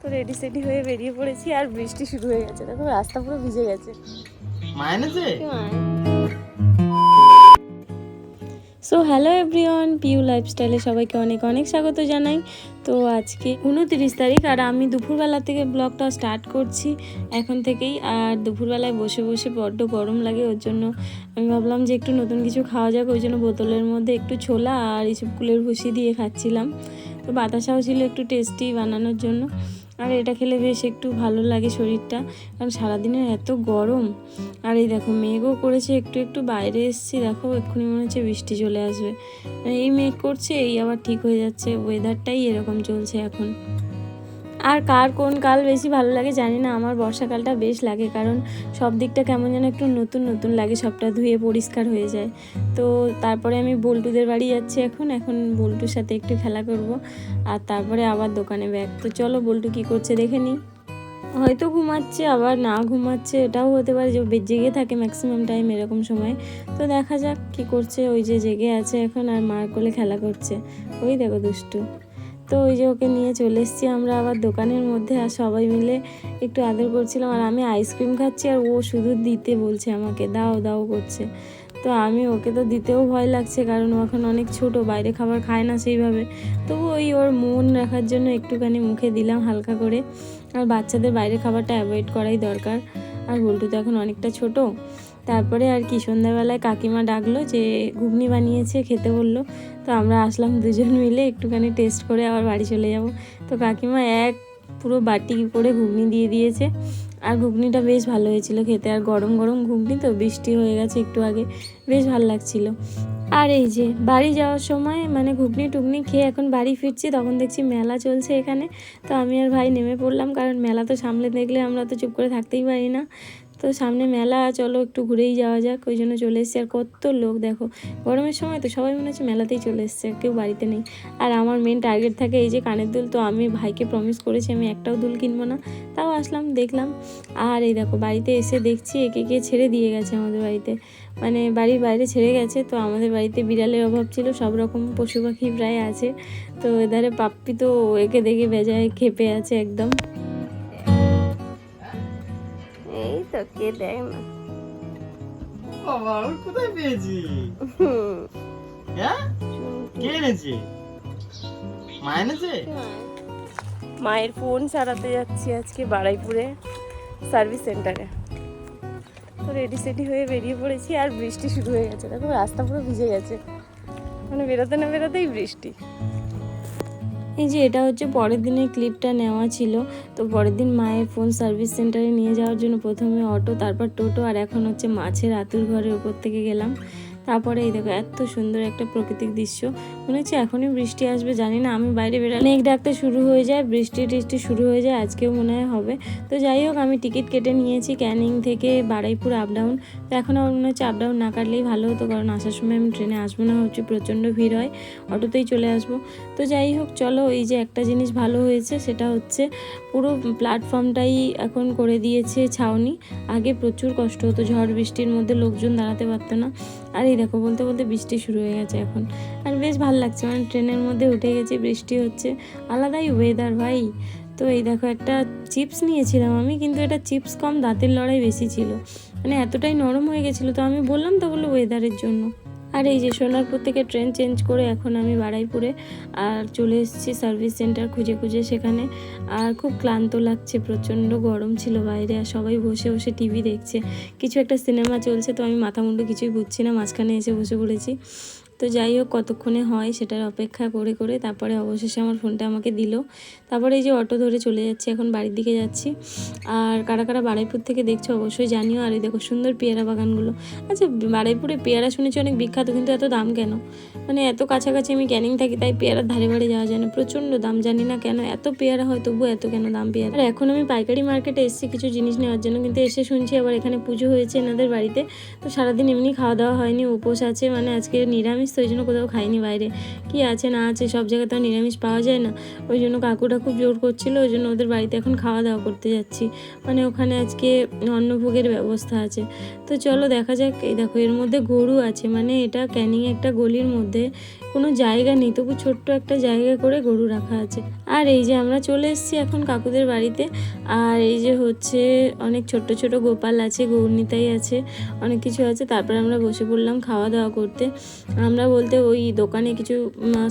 তো রেডি সেডি হয়ে বেরিয়ে পড়েছি আর বৃষ্টি শুরু হয়ে গেছে, দেখো রাস্তা পুরো ভিজে গেছে। সো হ্যালো এভরিওয়ান, পিউ লাইফস্টাইলে সবাইকে অনেক অনেক স্বাগত জানাই। তো আজকে 29 তারিখ আর আমি দুপুরবেলা থেকে ব্লগটা স্টার্ট করছি এখন থেকেই। আর দুপুরবেলায় বসে বসে বড্ড গরম লাগে, ওর জন্য আমি ভাবলাম যে একটু নতুন কিছু খাওয়া যাক, ওই জন্য বোতলের মধ্যে একটু ছোলা আর এইসব কুলের ভুসি দিয়ে খাচ্ছিলাম। তো বাতাসাও ছিল একটু টেস্টি বানানোর জন্য, আর এটা খেলে বেশ একটু ভালো লাগে শরীরটা, কারণ সারাদিনের এত গরম। আর এই দেখো মেঘও করেছে, একটু একটু বাইরে এসেছি, দেখো এক্ষুনি মনে হচ্ছে বৃষ্টি চলে আসবে। এই মেঘ করছে, এই আবার ঠিক হয়ে যাচ্ছে, ওয়েদারটাই এরকম চলছে এখন। আর কার কোন কাল বেশি ভালো লাগে জানি না, আমার বর্ষাকালটা বেশ লাগে, কারণ সব দিকটা কেমন যেন একটু নতুন নতুন লাগে, সবটা ধুয়ে পরিষ্কার হয়ে যায়। তো তারপরে আমি বল্টুদের বাড়ি যাচ্ছি এখন বল্টুর সাথে একটু খেলা করব, আর তারপরে আবার দোকানে ব্যাগ। তো চলো বল্টু কী করছে দেখে নিই। হয়তো ঘুমাচ্ছে, আবার না ঘুমাচ্ছে, এটাও হতে পারে, যে জেগে থাকে ম্যাক্সিমাম টাইম এরকম সময়। তো দেখা যাক কি করছে। ওই যে জেগে আছে এখন আর মার কোলে খেলা করছে, ওই দেখো দুষ্টু। তো ওই যে ওকে নিয়ে চলে এসেছি আমরা আবার দোকানের মধ্যে, আর সবাই মিলে একটু আদর করছিলাম। আর আমি আইসক্রিম খাচ্ছি আর ও শুধু দিতে বলছে আমাকে, দাও দাও করছে। তো আমি ওকে তো দিতেও ভয় লাগছে, কারণ ও এখন অনেক ছোট, বাইরে খাবার খায় না সেইভাবে। তবু ওই ওর মন রাখার জন্য একটুখানি মুখে দিলাম হালকা করে। আর বাচ্চাদের বাইরে খাবারটা অ্যাভয়েড করাই দরকার, আর বল্টু তো এখন অনেকটা ছোট। তারপরে আর কি সন্ধ্যাবেলায় কাকিমা ডাকলো যে ঘুগনি বানিয়েছে, খেতে বললো। তো আমরা আসলাম দুজন মিলে, একটুখানি টেস্ট করে আবার বাড়ি চলে যাব। তো কাকিমা পুরো বাটি করে ঘুগনি দিয়ে দিয়েছে, আর ঘুগনিটা বেশ ভালো হয়েছিল খেতে, আর গরম গরম ঘুগনি, তো বৃষ্টি হয়ে গেছে একটু আগে, বেশ ভালো লাগছিল। আর এই যে বাড়ি যাওয়ার সময় মানে ঘুগনি টুগনি খেয়ে এখন বাড়ি ফিরছি, তখন দেখছি মেলা চলছে এখানে। তো আমি আর ভাই নেমে পড়লাম, কারণ মেলা তো সামনে দেখলে আমরা তো চুপ করে থাকতেই পারি না। তো সামনে মেলা, চলো একটু ঘুরেই যাওয়া যাক, ওই জন্য চলে এসেছি। আর কত লোক দেখো, গরমের সময় তো সবাই মনে হচ্ছে মেলাতেই চলে এসছে, কেউ বাড়িতে নেই। আর আমার মেন টার্গেট থাকে এই যে কানের দুল, তো আমি ভাইকে প্রমিস করেছি আমি একটাও দুল কিনবো না, তাও আসলাম দেখলাম। আর এই দেখো বাড়িতে এসে দেখছি একে কে ছেড়ে দিয়ে গেছে আমাদের বাড়িতে, মানে বাড়ির বাইরে ছেড়ে গেছে। তো আমাদের বাড়িতে বিড়ালের অভাব ছিল, সব রকম পশু পাখি প্রায় আছে। তো এধারে পাপ্পি তো একে দেখে বেজায় খেপে আছে একদম। এই তো কে দেয় না বাবা, ওর কোথায় পেয়েছি? হ্যাঁ, কে এনেছে? মা এনেছে? মায়ের ফোন সারাতে যাচ্ছি আজকে বারাইপুরে সার্ভিস সেন্টারে। তো রেডি সেডি হয়ে বেরিয়ে পড়েছি আর বৃষ্টি শুরু হয়ে গেছে, দেখো রাস্তা পুরো ভিজে গেছে, মানে বেরোতে না বেরোতেই বৃষ্টি। এই যে এটা হচ্ছে পরের দিনের ক্লিপটা নেওয়া ছিল। তো পরের দিন মায়ের ফোন সার্ভিস সেন্টারে নিয়ে যাওয়ার জন্য প্রথমে অটো, তারপর টোটো, আর এখন হচ্ছে মাছের আতুর ঘরের উপর থেকে গেলাম। তারপরে এই দেখো এত সুন্দর একটা প্রাকৃতিক দৃশ্য, মনে হচ্ছে এখনই বৃষ্টি আসবে, জানি না। আমি বাইরে বেরোলে মেঘ ডাকতে শুরু হয়ে যায়, বৃষ্টি টিষ্টি শুরু হয়ে যায়, আজকেও মনে হয় হবে। তো যাই হোক আমি টিকিট কেটে নিয়েছি ক্যানিং থেকে বারুইপুর আপ ডাউন। তো এখন আমার মনে হচ্ছে আপ ডাউন না কাটলেই ভালো হতো, কারণ আসার সময় আমি ট্রেনে আসবো না, হচ্ছে প্রচণ্ড ভিড় হয়, অটোতেই চলে আসবো। তো যাই হোক চলো, এই যে একটা জিনিস ভালো হয়েছে সেটা হচ্ছে পুরো প্ল্যাটফর্মটাই এখন করে দিয়েছে ছাউনি। আগে প্রচুর কষ্ট হতো, ঝড় বৃষ্টির মধ্যে লোকজন দাঁড়াতে পারতো না। আর এই দেখো বলতে বলতে বৃষ্টি শুরু হয়ে গেছে এখন, আর বেশ ভালো লাগছে, মানে ট্রেনের মধ্যে উঠে গেছি, বৃষ্টি হচ্ছে, আলাদাই ওয়েদার ভাই। তো এই দেখো একটা চিপস নিয়েছিলাম আমি, কিন্তু এটা চিপস কম দাঁতের লড়াই বেশি ছিল, মানে এতটাই নরম হয়ে গেছিলো। তো আমি বললাম তো বললো ওয়েদারের জন্য। আর এই যে সোনারপুর থেকে ট্রেন চেঞ্জ করে এখন আমি বারুইপুরে, আর চলে এসেছি সার্ভিস সেন্টার খুঁজে খুঁজে সেখানে। আর খুব ক্লান্ত লাগছে, প্রচণ্ড গরম ছিল বাইরে, আর সবাই বসে বসে টিভি দেখছে, কিছু একটা সিনেমা চলছে। তো আমি মাথা মুন্ডু কিছুই বুঝছি না, মাঝখানে এসে বসে পড়েছি। তো যাই হোক কতক্ষণে হয় সেটার অপেক্ষা করে করে তারপরে অবশেষে আমার ফোনটা আমাকে দিল। তারপরে এই যে অটো ধরে চলে যাচ্ছি, এখন বাড়ির দিকে যাচ্ছি। আর কারা কারা বারুইপুর থেকে দেখছো অবশ্যই জানিও। আর এই দেখো সুন্দর পেয়ারা বাগানগুলো। আচ্ছা বারুইপুরে পেয়ারা শুনেছি অনেক বিখ্যাত, কিন্তু এত দাম কেন? মানে এত কাছাকাছি আমি ক্যানিং থাকি, তাই পেয়ারার ধারে বাড়ি যাওয়া যায় না, প্রচণ্ড দাম, জানি না কেন এত পেয়ারা হয়, তবুও এত কেন দাম পেয়ারা। আর এখন আমি পাইকারি মার্কেটে এসেছি কিছু জিনিস নেওয়ার জন্য, কিন্তু এসে শুনছি আবার এখানে পুজো হয়েছে এনাদের বাড়িতে। তো সারাদিন এমনি খাওয়া দাওয়া হয়নি, উপোস আছে, মানে আজকে নিরামিষ, তো ওই জন্য কোথাও খাইনি বাইরে। কি আছে না আছে সব জায়গায় তো নিরামিষ পাওয়া যায় না, ওই জন্য কাকুটা খুব জোর করছিল, ওই জন্য ওদের বাড়িতে এখন খাওয়া দাওয়া করতে যাচ্ছি। মানে ওখানে আজকে অন্নভোগের ব্যবস্থা আছে। তো চলো দেখা যাক। এই দেখো এর মধ্যে গরু আছে, মানে এটা ক্যানিং একটা গলির মধ্যে কোনো জায়গা নেই, তবু ছোট্ট একটা জায়গা করে গরু রাখা আছে। আর এই যে আমরা চলে এসেছি এখন কাকুদের বাড়িতে। আর এই যে হচ্ছে অনেক ছোট ছোট গোপাল আছে, গৌরনিতাই আছে, অনেক কিছু আছে। তারপর আমরা বসে পড়লাম খাওয়া দাওয়া করতে। আমরা বলতে ওই দোকানে কিছু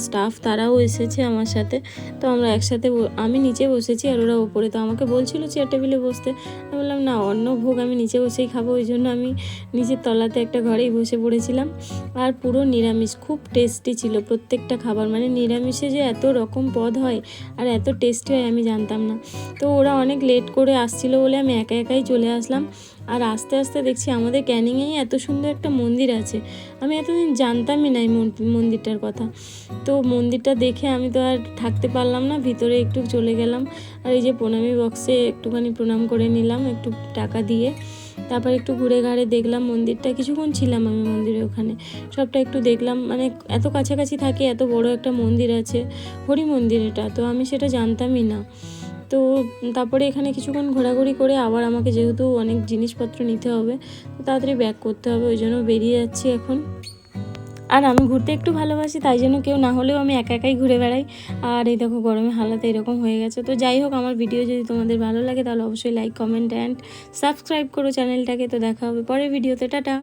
স্টাফ তারাও এসেছে আমার সাথে। তো আমরা একসাথে আমি নিচে বসেছি আর ওরা ওপরে। তো আমাকে বলছিল চেয়ার টেবিলে বসতে, আমি বললাম না, অন্য ভোগ আমি নিচে বসেই খাবো। ওই জন্য আমি নিচের তলাতে একটা ঘরেই বসে পড়েছিলাম। আর পুরো নিরামিষ, খুব টেস্টি ছিল প্রত্যেকটা খাবার। মানে নিরামিষে যে এত রকম পদ হয় আর এত টেস্টি হয় আমি জানতাম না। তো ওরা অনেক লেট করে আসছিল বলে আমি একা একাই চলে আসলাম। আর আস্তে আস্তে দেখছি আমাদের ক্যানিংয়েই এত সুন্দর একটা মন্দির আছে, আমি এতদিন জানতামই না এই মন্দিরটার কথা। তো মন্দিরটা দেখে আমি তো আর থাকতে পারলাম না, ভিতরে একটু চলে গেলাম। আর এই যে প্রণামী বক্সে একটুখানি প্রণাম করে নিলাম একটু টাকা দিয়ে। তারপর একটু ঘুরে ঘাড়ে দেখলাম মন্দিরটা, কিছুক্ষণ ছিলাম আমি মন্দিরের ওখানে, সবটা একটু দেখলাম। মানে এত কাছাকাছি থাকি, এত বড় একটা মন্দির আছে, হরি মন্দির এটা, তো আমি সেটা জানতামই না। তো তারপরে এখানে কিছুক্ষণ ঘোরাঘুরি করে আবার আমাকে যেহেতু অনেক জিনিসপত্র নিতে হবে, তো তাড়াতাড়ি ব্যাক করতে হবে, ওই জন্য বেরিয়ে যাচ্ছি এখন। আর আমি ঘুরতে একটু ভালোবাসি, তাই জন্য কেউ না হলেও আমি একা একাই ঘুরে বেড়াই। আর এই দেখো গরমে হালাতে এরকম হয়ে গেছে। তো যাই হোক, আমার ভিডিও যদি তোমাদের ভালো লাগে তাহলে অবশ্যই লাইক, কমেন্ট অ্যান্ড সাবস্ক্রাইব করো চ্যানেলটাকে। তো দেখা হবে পরের ভিডিওতে, টাটা।